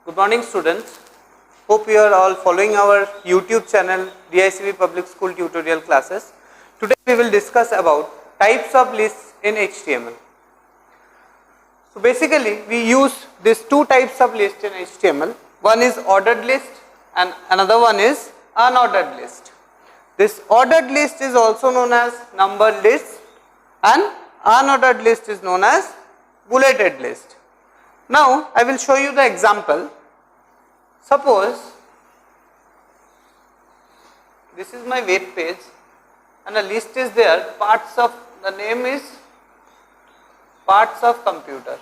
Good morning students. Hope you are all following our YouTube channel DICB Public School tutorial classes. Today we will discuss about types of lists in HTML. So basically we use these two types of lists in HTML. One is ordered list and another one is unordered list. This ordered list is also known as numbered list and unordered list is known as bulleted list. Now I will show you the example. Suppose this is my web page and a list is there, the name is parts of computer.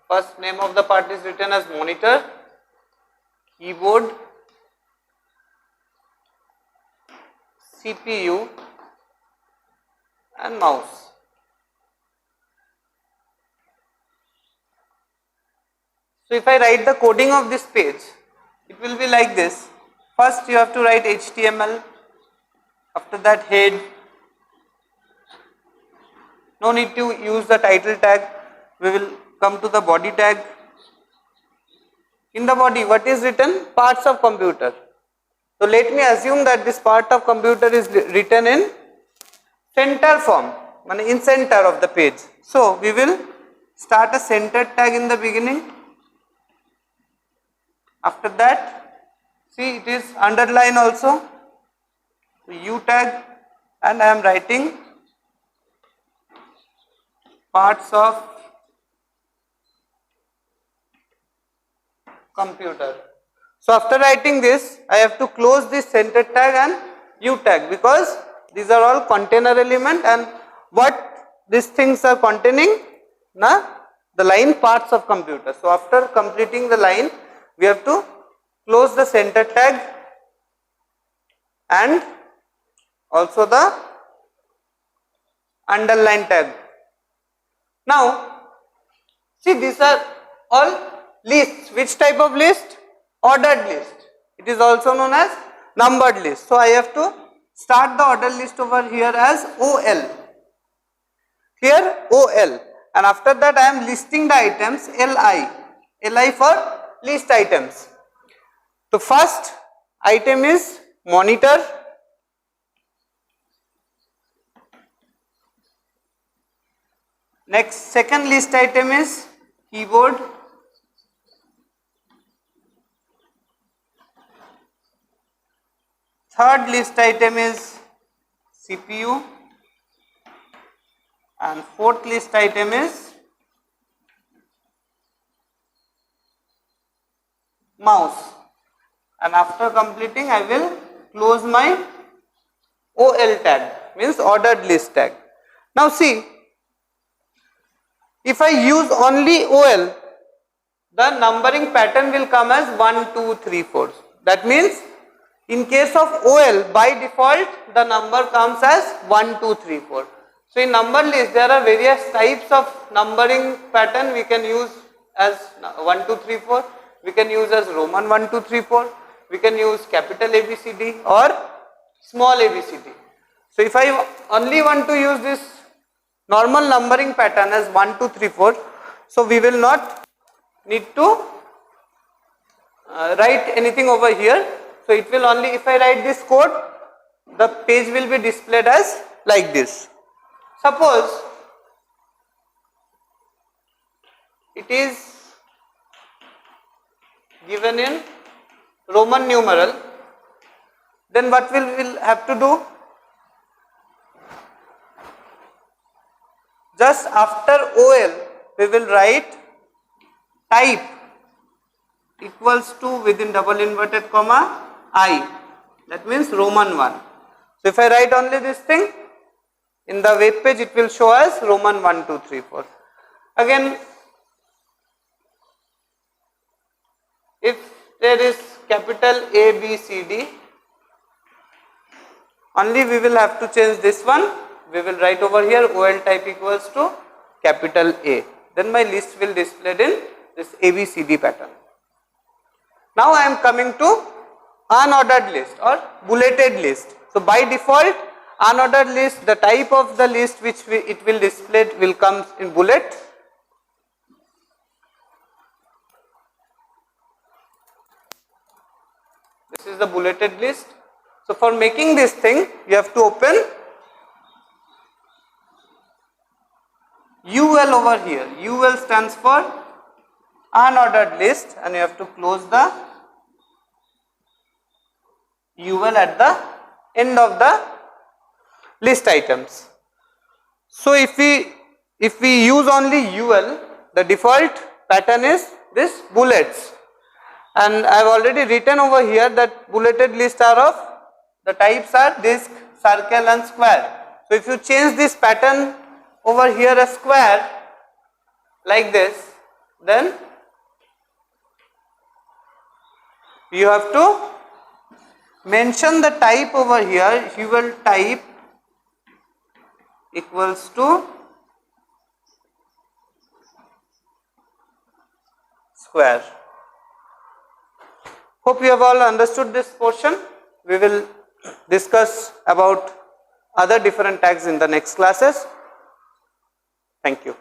First name of the part is written as monitor, keyboard, CPU and mouse. So if I write the coding of this page, it will be like this. First you have to write HTML, after that head. No need to use the title tag, we will come to the body tag. In the body what is written? Parts of computer. So let me assume that this part of computer is written in center form, in center of the page. So we will start a center tag in the beginning. After that, see it is underline also, U tag, and I am writing parts of computer. So after writing this, I have to close this center tag and U tag because these are all container element and what these things are containing? The line parts of computer. So after completing the line, we have to close the center tag and also the underline tag. Now, see these are all lists. Which type of list? Ordered list. It is also known as numbered list. So I have to start the ordered list over here as OL. Here OL, and after that I am listing the items LI. LI for list items. The first item is monitor. Next, second list item is keyboard. Third list item is CPU and fourth list item is mouse, and after completing I will close my OL tag, means ordered list tag. Now see, if I use only OL, the numbering pattern will come as 1, 2, 3, 4. That means in case of OL, by default the number comes as 1, 2, 3, 4. So in number list there are various types of numbering pattern we can use as 1, 2, 3, 4. We can use as Roman 1, 2, 3, 4. We can use capital ABCD or small ABCD. So if I only want to use this normal numbering pattern as 1, 2, 3, 4, so we will not need to write anything over here. So it will only, if I write this code, the page will be displayed as like this. Suppose it is given in Roman numeral, then what we will have to do? Just after OL we will write type equals to within double inverted comma I, that means Roman 1. So if I write only this thing, in the web page it will show as Roman 1, 2, 3, 4. Again, if there is capital A, B, C, D, only we will have to change this one. We will write over here OL type equals to capital A. Then my list will display in this ABCD pattern. Now I am coming to unordered list or bulleted list. So by default, unordered list, the type of the list which it will display will come in bullet. This is the bulleted list. So for making this thing, you have to open UL over here. UL stands for unordered list, and you have to close the UL at the end of the list items. So if we use only UL, the default pattern is this bullets, and I have already written over here that bulleted lists are of the types are disc, circle and square. So if you change this pattern over here a square like this, then you have to mention the type over here. UL type equals to square. Hope you have all understood this portion. We will discuss about other different tags in the next classes. Thank you.